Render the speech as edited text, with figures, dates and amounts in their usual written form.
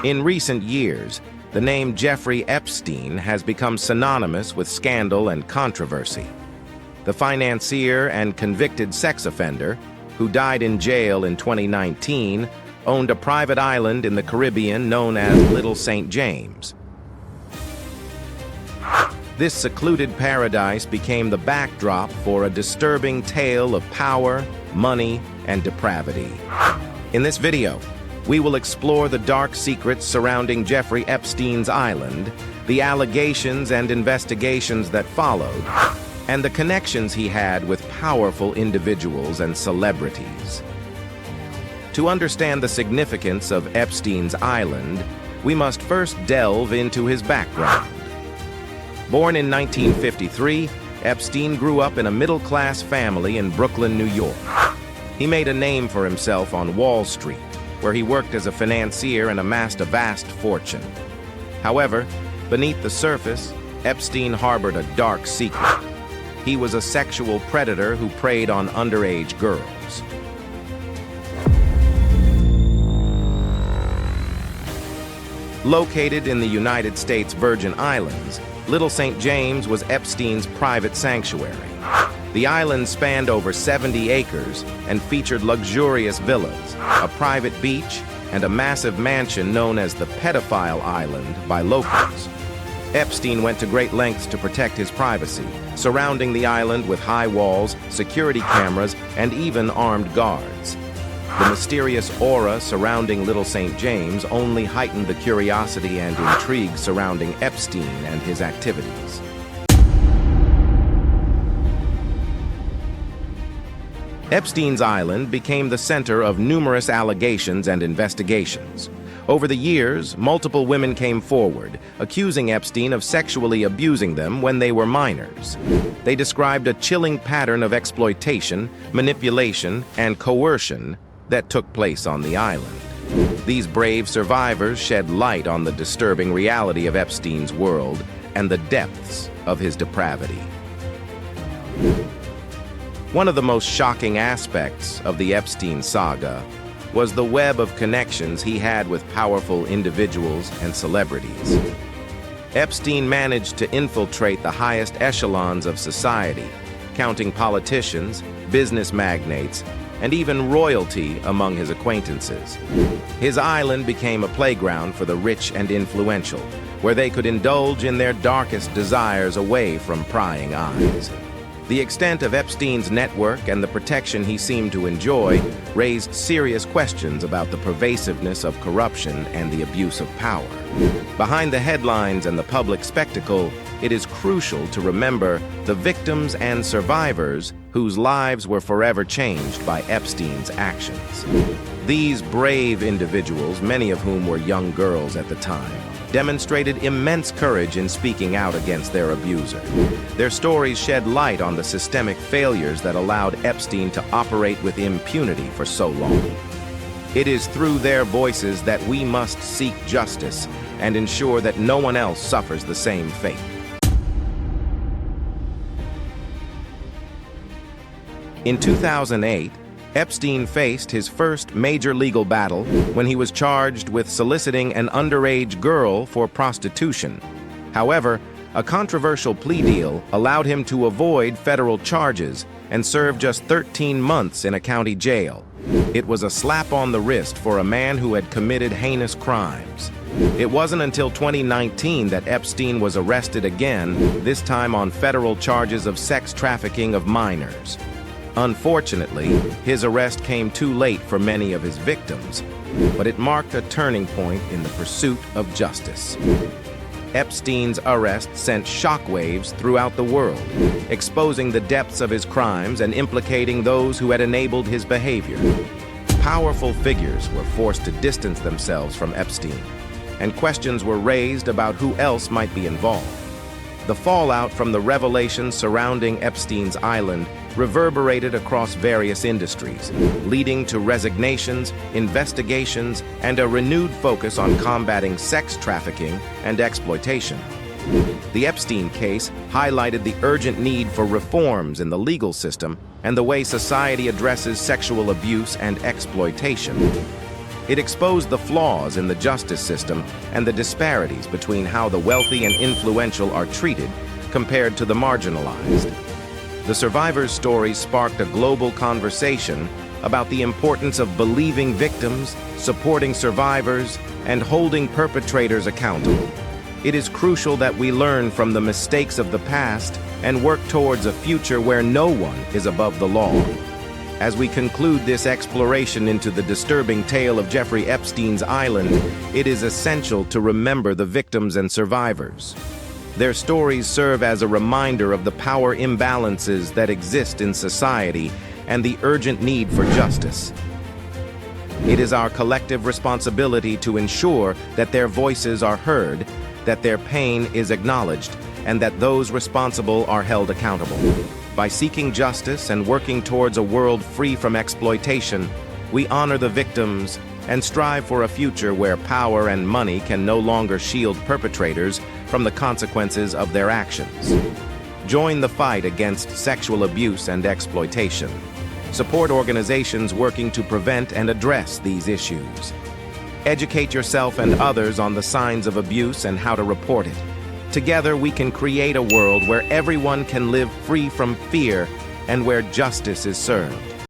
In recent years, the name Jeffrey Epstein has become synonymous with scandal and controversy. The financier and convicted sex offender, who died in jail in 2019, owned a private island in the Caribbean known as Little St. James. This secluded paradise became the backdrop for a disturbing tale of power, money, and depravity. In this video, we will explore the dark secrets surrounding Jeffrey Epstein's island, the allegations and investigations that followed, and the connections he had with powerful individuals and celebrities. To understand the significance of Epstein's island, we must first delve into his background. Born in 1953, Epstein grew up in a middle-class family in Brooklyn, New York. He made a name for himself on Wall Street, where he worked as a financier and amassed a vast fortune. However, beneath the surface, Epstein harbored a dark secret. He was a sexual predator who preyed on underage girls. Located in the United States Virgin Islands, Little St. James was Epstein's private sanctuary. The island spanned over 70 acres and featured luxurious villas, a private beach, and a massive mansion known as the Pedophile Island by locals. Epstein went to great lengths to protect his privacy, surrounding the island with high walls, security cameras, and even armed guards. The mysterious aura surrounding Little St. James only heightened the curiosity and intrigue surrounding Epstein and his activities. Epstein's island became the center of numerous allegations and investigations. Over the years, multiple women came forward, accusing Epstein of sexually abusing them when they were minors. They described a chilling pattern of exploitation, manipulation, and coercion that took place on the island. These brave survivors shed light on the disturbing reality of Epstein's world and the depths of his depravity. One of the most shocking aspects of the Epstein saga was the web of connections he had with powerful individuals and celebrities. Epstein managed to infiltrate the highest echelons of society, counting politicians, business magnates, and even royalty among his acquaintances. His island became a playground for the rich and influential, where they could indulge in their darkest desires away from prying eyes. The extent of Epstein's network and the protection he seemed to enjoy raised serious questions about the pervasiveness of corruption and the abuse of power. Behind the headlines and the public spectacle, it is crucial to remember the victims and survivors whose lives were forever changed by Epstein's actions. These brave individuals, many of whom were young girls at the time, demonstrated immense courage in speaking out against their abuser. Their stories shed light on the systemic failures that allowed Epstein to operate with impunity for so long. It is through their voices that we must seek justice and ensure that no one else suffers the same fate. In 2008, Epstein faced his first major legal battle when he was charged with soliciting an underage girl for prostitution. However, a controversial plea deal allowed him to avoid federal charges and serve just 13 months in a county jail. It was a slap on the wrist for a man who had committed heinous crimes. It wasn't until 2019 that Epstein was arrested again, this time on federal charges of sex trafficking of minors. Unfortunately, his arrest came too late for many of his victims, but it marked a turning point in the pursuit of justice. Epstein's arrest sent shockwaves throughout the world, exposing the depths of his crimes and implicating those who had enabled his behavior. Powerful figures were forced to distance themselves from Epstein, and questions were raised about who else might be involved. The fallout from the revelations surrounding Epstein's island reverberated across various industries, leading to resignations, investigations, and a renewed focus on combating sex trafficking and exploitation. The Epstein case highlighted the urgent need for reforms in the legal system and the way society addresses sexual abuse and exploitation. It exposed the flaws in the justice system and the disparities between how the wealthy and influential are treated compared to the marginalized. The survivors' stories sparked a global conversation about the importance of believing victims, supporting survivors, and holding perpetrators accountable. It is crucial that we learn from the mistakes of the past and work towards a future where no one is above the law. As we conclude this exploration into the disturbing tale of Jeffrey Epstein's island, it is essential to remember the victims and survivors. Their stories serve as a reminder of the power imbalances that exist in society and the urgent need for justice. It is our collective responsibility to ensure that their voices are heard, that their pain is acknowledged, and that those responsible are held accountable. By seeking justice and working towards a world free from exploitation, we honor the victims and strive for a future where power and money can no longer shield perpetrators from the consequences of their actions. Join the fight against sexual abuse and exploitation. Support organizations working to prevent and address these issues. Educate yourself and others on the signs of abuse and how to report it. Together, we can create a world where everyone can live free from fear and where justice is served.